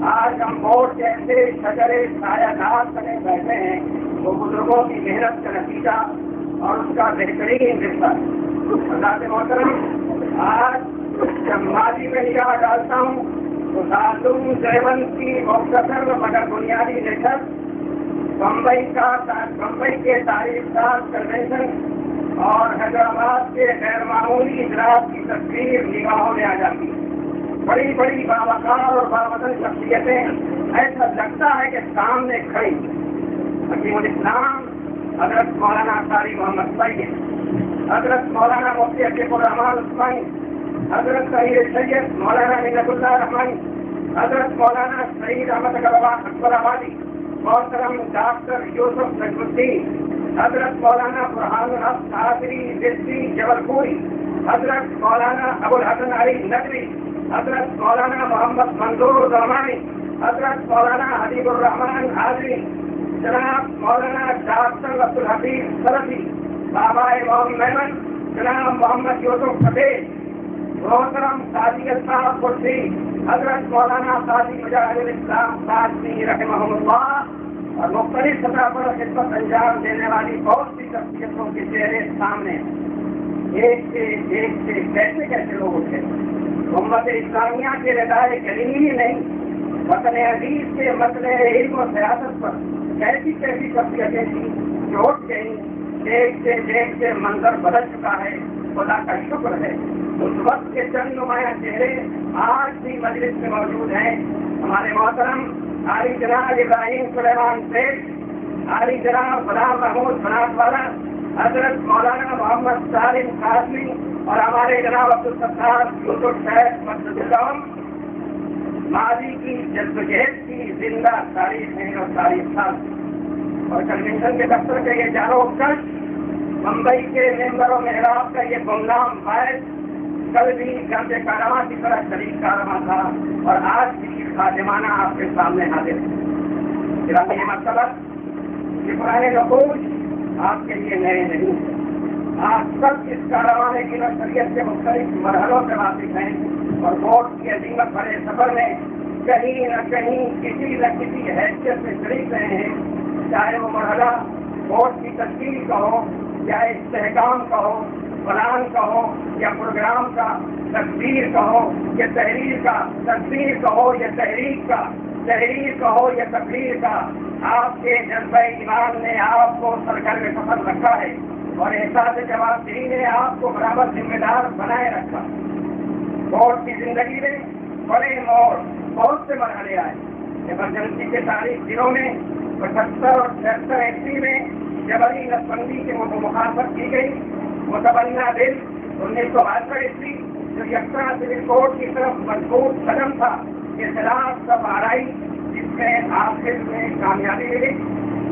آج ہم ووٹ جیسے شجرے سایہ دار بنے بیٹھے ہیں، وہ بزرگوں کی محنت کا نتیجہ اور اس کا بہترین حصہ ہے۔ حضرات محترم، آج جب ماضی میں نگاہ ڈالتا ہوں تو تعلیم دیوبند کی مختصر مگر بنیادی نشست، بمبئی کے تاریخ ساز کنونشن اور حیدرآباد کے غیر معمولی اجلاس کی تصویر نگاہوں میں آ جاتی ہے۔ بڑی بڑی باوقار اور باوطن شخصیتیں ایسا لگتا ہے کہ سامنے کھڑی۔ حکیم الاسلام حضرت مولانا قاری محمد سعید، حضرت مولانا مفتی عتیق الرحمان عثمانی، حضرت سید مولانا منت اللہ رحمانی، حضرت مولانا سعید احمد اکبر آبادی، محترم ڈاکٹر یوسف نجم الدین، حضرت مولانا برہان الحق قادری رضوی جبل پوری، حضرت مولانا ابو الحسن علی ندوی، حضرت مولانا محمد منظور زمانی، حضرت مولانا حبیب الرحمان حاضری، جناب مولانا ڈاکٹر عبدالحفیظ سلفی، بابا امام میمن جناب محمد یوسف پٹیل، محترم قاضی الطاف قدسی، حضرت مولانا قاضی مجاہد الاسلام قاسمی رحمہ اللہ، اور مختلف سطح پر خدمت انجام دینے والی بہت سی شخصیتوں کے چہرے سامنے ایک سے کیسے کیسے لوگ اٹھے۔ امت اسلامیہ کے ردائے کریمی ہی نہیں، وطن عزیز کے مسئلے علم و سیاست پر کیسی کیسی شخصیتیں تھیں جو اٹھ گئیں۔ دیکھ کے منظر بدل چکا ہے، خدا کا شکر ہے۔ اس وقت کے چند نمایاں چہرے آج بھی مجلس میں موجود ہیں۔ ہمارے محترم عالی جناب ابراہیم سلیمان سیٹھ، عالی جناب غلام محمود بنات والا، حضرت مولانا محمد سالم قاسمی اور ہمارے جناب عبدالستار یوسف شیخ مسجد العلم ماضی کی جدوجہد کی زندہ تاریخ ہیں اور تاریخ ساز، اور کنونشن کے دفتر کے یہ چاروں کش، ممبئی کے ممبر و محراب کا یہ گمنام باعث کل بھی گرد کارواں کی طرح شریک کارواں تھا اور آج بھی خادمانہ آپ کے سامنے حاضر ہے۔ گرامی مرتبہ یہ پرانے نقوش آپ کے لیے نئے نہیں ہیں۔ آپ سب اس کاروانے کی نشریت کے مختلف مرحلوں سے واقف ہیں اور ووٹ کی عظیمت بھرے سفر میں کہیں نہ کہیں کسی نہ کسی حیثیت میں شریک رہے ہیں، چاہے وہ مرحلہ ووٹ کی تشکیل کا ہو یا استحکام کا ہو، پلان کا ہو یا پروگرام کا، تقریر کا ہو یا تحریر کا، تقریر کا ہو یا تحریک کا، تحریر کا ہو یا تقریر کا۔ آپ کے جذبہ ایمان نے آپ کو سرکار میں سفر رکھا ہے اور احساس جوابدہی نے آپ کو برابر ذمہ دار بنائے رکھا۔ ووٹ کی زندگی میں بڑے موڑ، بہت سے مرحلے آئے۔ ایمرجنسی کے تاریخ دنوں میں 75 اور 76 عیسوی میں جبری نسبندی کے مخالفت کی گئی، متبنہ بل 1972 عیسوی جو یکساں سول کوڈ کی طرف مضبوط قدم تھا کے خلاف سب آرائی، جس میں آخر میں کامیابی ملی۔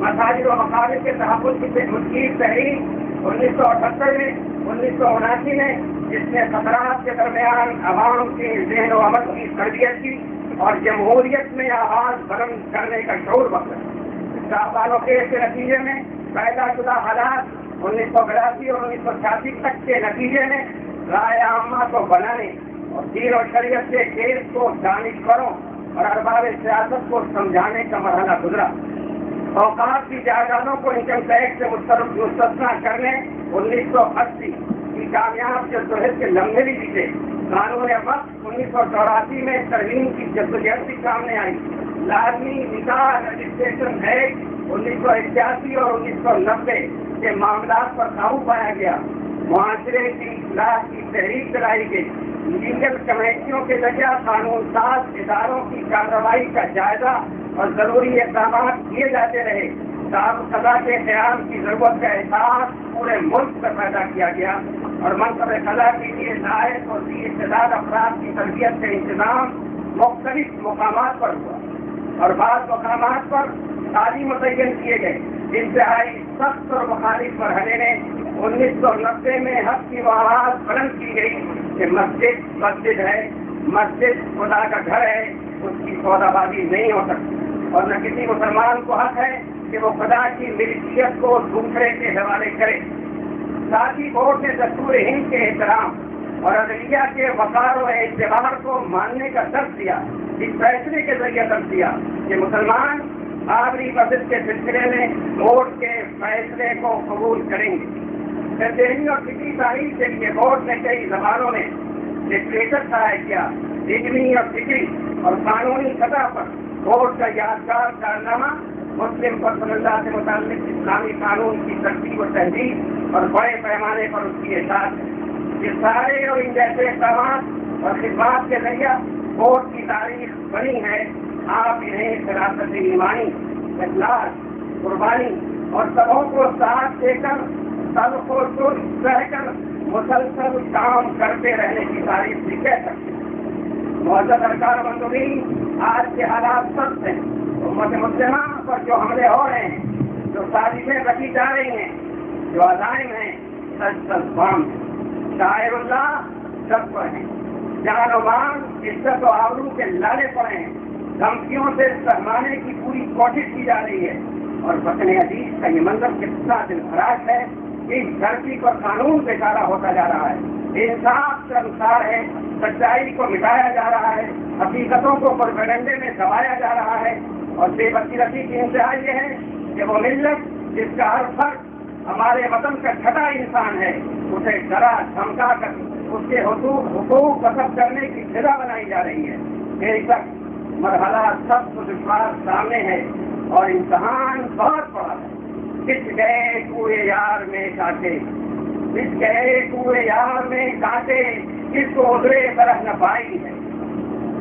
مساجد و مقاصد کے تحفظ کی مشکل تحریر 1978 میں 1979 میں، جس نے خطرات کے درمیان عوام کے ذہن و عمل کی تربیت کی اور جمہوریت میں آواز بلند کرنے کا شعور بخشا۔ شاہبانوں کیس کے نتیجے میں پیدا شدہ حالات 1982 اور 1986 تک کے نتیجے میں رائے عامہ کو بنانے اور دین و شریعت کے کیس کو دانشوروں اور ارباب سیاست کو سمجھانے کا مرحلہ گزرا۔ اوقات کی جائیدادوں کو انکم ٹیکس سے مستثنا کرنے 1980 کی کامیاب جدوجہد کے لمحے بھی جیتے۔ قانون وقت 1984 میں ترمیم کی جدوجہد بھی سامنے آئی۔ لازمی نکاح رجسٹریشن ایکٹ 1981 اور 1990 کے معاملات پر قابو پایا گیا۔ معاشرے کی اصلاح کی تحریک چلائی گئی۔ لیگل کمیٹیوں کے ذریعہ قانون ساز اداروں کی کارروائی کا جائزہ اور ضروری اقدامات کیے جاتے رہے۔ قضا کے قیام کی ضرورت کا احساس پورے ملک میں پیدا کیا گیا اور منصب قضا کے لیے لائق اور استعداد افراد کی تربیت کا انتظام مختلف مقامات پر ہوا اور بعض مقامات پر تعلیم متعین کیے گئے۔ انتہائی سخت اور مخالف مرحلے میں 1990 میں حق کی آواز بلند کی گئی کہ مسجد مسجد ہے، مسجد خدا کا گھر ہے، اس کی سودا بازی نہیں ہو سکتی اور نہ کسی مسلمان کو حق ہے کہ وہ خدا کی ملکیت کو دوسرے کے حوالے کرے۔ ساتھ ہی کورٹ نے دستور ہند کے احترام اور عدلیہ کے وقار و اعتبار کو ماننے کا درس دیا اس فیصلے کے ذریعے کر دیا کہ مسلمان بابری مسجد کے سلسلے میں کورٹ کے فیصلے کو قبول کریں گے. پھر دہلی اور فکری تاریخ کے لیے کورٹ نے کئی زبانوں میں لٹریچر شائع کیا. علمی اور فکری اور قانونی سطح پر کورٹ کا یادگار کارنامہ مسلم رسول اللہ سے متعلق اسلامی قانون کی ترتیب و تہذیب اور بڑے پیمانے پر اس کی احساس ہے. یہ سارے اور ان جیسے اقدامات اور خدمات کے ذریعہ کورٹ کی تاریخ بنی ہے. آپ انہیں فراست ایمانی، اخلاص، قربانی اور سبوں کو ساتھ دے کر سب کو درست رہ کر مسلسل کام کرتے رہنے کی تعریف بھی کہہ سکتے ہیں. معزز ارکان مندوبین، آج کے حالات سخت ہیں. امت مسلمہ پر جو حملے ہو رہے ہیں، جو سازشیں رکھی جا رہی ہیں، جو عزائم ہیں، سچ بام ہیں. شاعر اللہ سب پر ہیں. جان و مال، عزت و آبرو کے لالے پڑے ہیں. دھمکیوں سے سہمانے کی پوری کوشش کی جا رہی ہے. اور وطن عزیز کا یہ منظر کتنا دل خراش ہے. اس دھرتی پر قانون بیچارہ ہوتا جا رہا ہے. انصاف سے انصار ہے. سچائی کو مٹایا جا رہا ہے. حقیقتوں کو پروپیگنڈے میں دبایا جا رہا ہے. اور بے بصیرتی کی انتہا یہ ہے کہ وہ ملت جس کا ہر فرد ہمارے وطن کا چھٹا انسان ہے، اسے ڈرا دھمکا کر اس کے حقوق غصب کرنے کی سزا بنائی جا رہی ہے. بے شک مرحلہ سخت و دشوار سامنے ہے اور امتحان بہت بڑا ہے. کس گئے کوئے یار میں کاٹے، کس گئے کوئے یار میں کاٹے، کس کو ادھرے برہ نہ پائی ہے.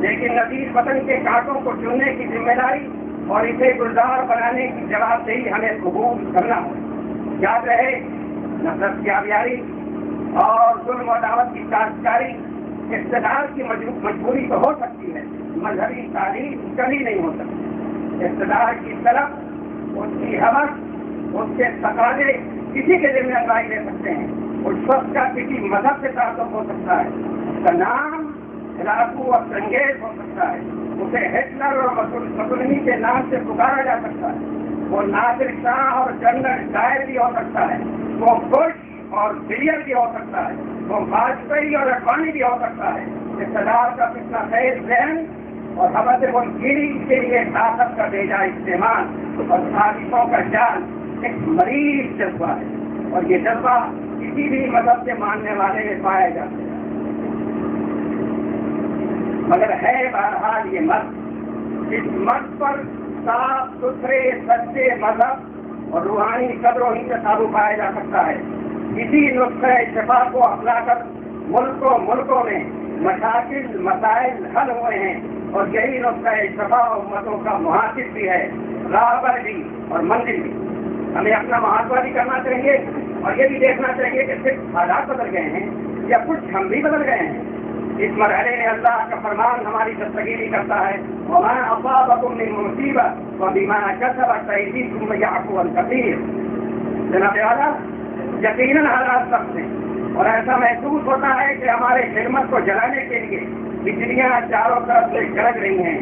لیکن نذیر وطن کے کانٹوں کو چننے کی ذمہ داری اور اسے گلزار بنانے کی جواب دہی ہمیں قبول کرنا ہے. یاد رہے، نفرت کی آبیاری اور ظلم و دعوت کی کاشتکاری اقتدار کی مجبوری تو ہو سکتی ہے، مذہبی تعلیم کبھی نہیں ہو سکتی. اقتدار کی طرف اس کی حوث، اس کے تقاضے کسی کے ذمہ داری لے سکتے ہیں. اس شخص کا کسی مذہب سے تعلق ہو سکتا ہے، اس کا نام ہلاکو اور سنگیز ہو سکتا ہے، اسے ہٹلر اور مسولینی کے نام سے پکارا جا سکتا ہے. وہ ناصر شاہ اور جنرل ڈائر بھی ہو سکتا ہے، وہ بش اور بلیئر بھی ہو سکتا ہے، وہ واجپئی اور اڈوانی بھی ہو سکتا ہے. اقتدار کا کتنا خیز ذہن اور حوث منگیری کے لیے طاقت کا بھیجا استعمال اور سازشوں کا جال ایک مریض جذبہ ہے. اور یہ جذبہ کسی بھی مذہب کے ماننے والے میں پایا جاتا ہے. مگر ہے بہرحال یہ مرد، اس مرد پر صاف ستھرے سچے مذہب اور روحانی قدروں ہی سے قابو پایا جا سکتا ہے. اسی نسخہ شفا کو اپنا کر ملکوں میں مشاکل مسائل حل ہوئے ہیں. اور یہی نسخہ شفا امتوں کا محاسب بھی ہے، راہبر بھی اور منزل بھی. ہمیں اپنا محاسبہ بھی کرنا چاہیے اور یہ بھی دیکھنا چاہیے کہ صرف حالات بدل گئے ہیں یا کچھ ہم بھی بدل گئے ہیں. اس مرحلے میں اللہ کا فرمان ہماری دستگیری کرتا ہے، وَمَا أَصَابَكُم مِّن مُّصِيبَةٍ وَبِمَا كَسَبَتْ أَيْدِيكُمْ وَيَعْفُو عَن كَثِيرٍ. جناب اعلیٰ، یقیناً حالات سخت ہیں اور ایسا محسوس ہوتا ہے کہ ہمارے خدمت کو جلانے کے لیے بجلیاں چاروں طرف سے گرج رہی ہیں.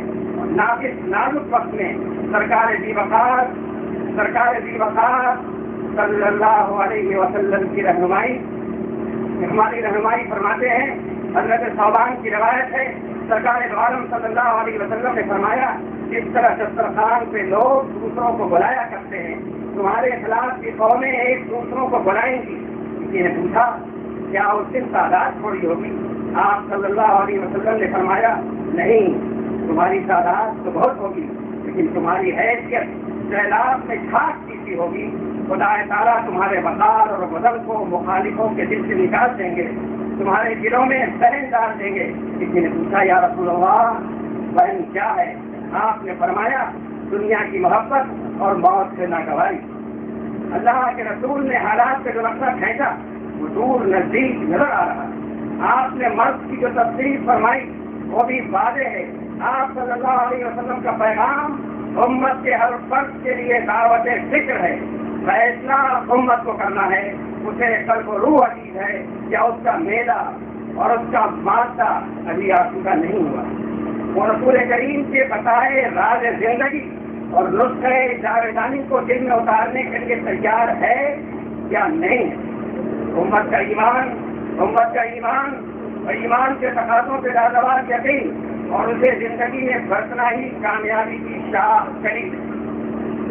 نازک وقت میں سرکار ذی وقار صلی اللہ علیہ وسلم کی رہنمائی، ہماری رہنمائی فرماتے ہیں. حضرت صوبان کی روایت ہے، سرکار دو عالم صلی اللہ علیہ وسلم نے فرمایا، جس طرح دسترخوان پہ لوگ دوسروں کو بلایا کرتے ہیں، تمہارے خلاف کی قومیں ایک دوسروں کو بلائیں گی. کسی نے پوچھا کیا اس دن تعداد تھوڑی ہوگی؟ آپ صلی اللہ علیہ وسلم نے فرمایا، نہیں، تمہاری تعداد تو بہت ہوگی، لیکن تمہاری حیثیت سیلاب میں کھاک کی ہوگی. خدا تعالیٰ تمہارے وقار اور وزن کو مخالفوں کے دل سے نکال دیں گے، تمہارے دلوں میں بہن ڈال دیں گے. کسی نے پوچھا یا رسول اللہ بہن کیا ہے؟ آپ نے فرمایا دنیا کی محبت اور موت سے ناگواری. اللہ کے رسول نے حالات سے جو نقشہ کھینچا وہ دور نزدیک نظر آ رہا. آپ نے مرد کی جو تفصیل فرمائی وہ بھی واضح ہے. آپ صلی اللہ علیہ وسلم کا پیغام امت کے ہر فرد کے لیے دعوت فکر ہے. فیصلہ امت کو کرنا ہے، اسے قلب و روح عزیز ہے یا اس کا میلہ اور اس کا مادہ ابھی آسودہ نہیں ہوا. وہ رسول کریم کے بتائے راز زندگی اور نسخہ جاویدانی کو دل میں اتارنے کے لیے تیار ہے یا نہیں. امت کا ایمان اور ایمان کے تقاضوں پہ لازوال یقین اور اسے زندگی میں برتنا ہی کامیابی کی شاہ چلی۔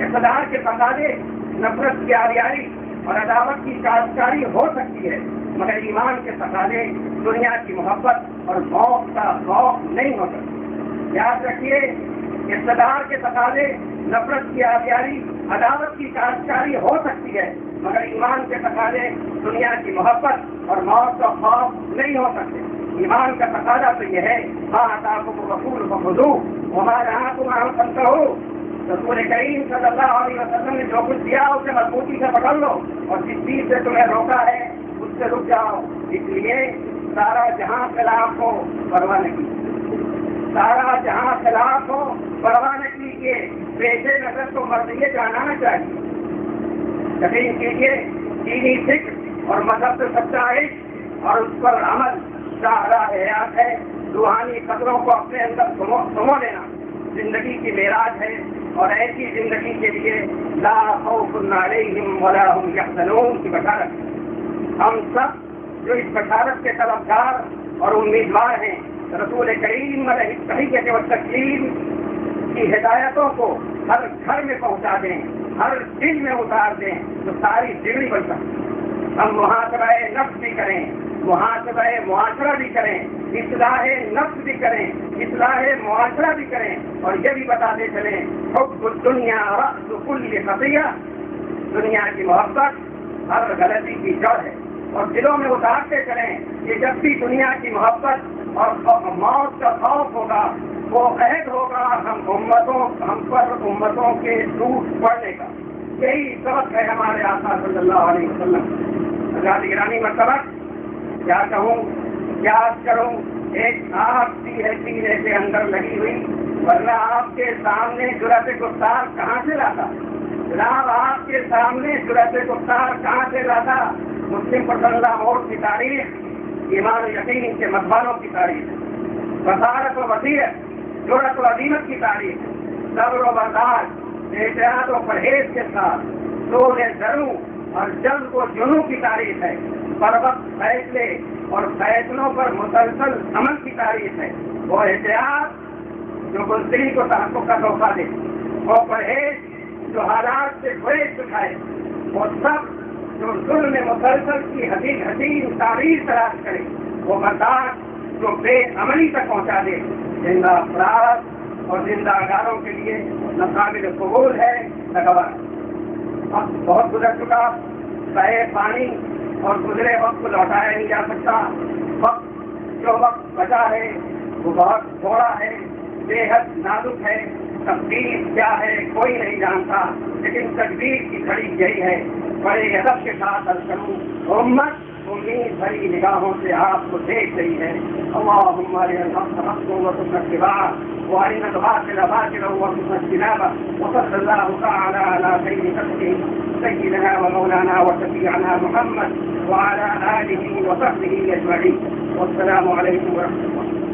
اقتدار کے تقاضے نفرت کی آریاری اور عداوت کی کاشتکاری ہو سکتی ہے، مگر ایمان کے تقاضے دنیا کی محبت اور موت کا خوف نہیں ہو سکتے۔ یاد رکھیے، اقتدار کے تقاضے نفرت کی آریاری عداوت کی کاشتکاری ہو سکتی ہے، مگر ایمان کے تقاضے دنیا کی محبت اور موت کا خوف نہیں ہو سکتے۔ ایمان کا تقاضا تو یہ ہے ماں آتاکم الرسول فخذوہ وما نہاکم عنہ فانتہوا۔ رسول کریم صلی اللہ علیہ وسلم نے جو کچھ دیا اسے مضبوطی سے پکڑ لو، اور جس چیز سے تمہیں روکا ہے اس سے رک جاؤ۔ اس لیے سارا جہاں خلاف ہو پرواہ نہیں، سارا جہاں خلاف ہو پرواہ نہیں کیجیے، پیش نظر تو مرضیے جانا چاہیے۔ یقین کیجیے، دینی فکر اور مذہب سے سچا عشق اور اس پر عمل شاہراہ حیات ہے۔ روحانی قدروں کو اپنے اندر سمو لینا زندگی کی معراج ہے، اور ایسی زندگی کے لیے لا خوف علیہم ولا هم یحزنون کی بشارت۔ ہم سب جو اس بشارت کے طلبگار اور امیدوار ہیں، رسول کریم علیہ التحیۃ والتسلیم کی ہدایتوں کو ہر گھر میں پہنچا دیں، ہر دل میں اتار دیں تو ساری زندگی بن سکتی۔ ہم محاسبہ نفس بھی کریں، محاسبہ معاشرہ بھی کریں، اصلاح نفس بھی کریں، اصلاح معاشرہ بھی کریں، اور یہ بھی بتاتے چلیں حب الدنیا رأس کل خطیہ، دنیا کی محبت ہر غلطی کی جڑ ہے، اور دلوں میں اتارتے چلیں کہ جب بھی دنیا کی محبت اور موت کا خوف ہوگا وہ عہد ہوگا ہم پر امتوں کے ٹوٹ پڑنے کا۔ یہی سبق ہے ہمارے آقا صلی اللہ علیہ وسلم۔ حضرات گرامی مرتبہ کیا کہوں، کیا کروں، ایک آگ سی ہے سینے سے اندر لگی ہوئی، ورنہ آپ کے سامنے جرأت گفتار کہاں سے لاتا؟ جناب آپ کے سامنے جرأت گفتار کہاں سے لاتا؟ مسلم پر اللہ موت کی تاریخ، ایمان و یقین کے مضمانوں کی تاریخ، بصارت و بصیرت، جرأت و عزیمت کی تاریخ، صبر و برداشت، احتیاط و پرہیز کے ساتھ زور ضرور اور جلد و جنو کی تاریخ ہے، پر وقت فیصلے اور فیصلوں پر مسلسل عمل کی تاریخ ہے۔ وہ احتیاط جو بزدلی کو تحقق کا تحفہ دے، وہ پرہیز جو حالات سے گریز دکھائے، وہ سب جو ظلم مسلسل کی حسین تعبیر تلاش کرے، وہ برداشت جو بے عملی تک پہنچا دے، زندہ افراد اور زندہ اگاروں کے لیے نہ قابل قبول ہے نہ گوار۔ وقت بہت گزر چکا، بہے پانی اور گزرے وقت کو لوٹایا نہیں جا سکتا۔ وقت جو وقت بچا ہے وہ بہت تھوڑا ہے، بے حد نازک ہے۔ تقدیر کیا ہے کوئی نہیں جانتا، لیکن تقدیر کی گھڑی یہی ہے۔ بڑے ادب کے ساتھ عرض کروں، امت امید بھری نگاہوں سے آپ کو دیکھ رہی ہے۔ اللہم ارنا الحق حقا وارزقنا اتباعہ وارنا الباطل باطلا وارزقنا اجتنابہ، وصلی اللہ تعالی علی خیر خلقہ سیدنا ومولانا وشفیعنا محمد وعلى آلہ وصحبہ اجمعین، والسلام علیکم ورحمۃ اللہ۔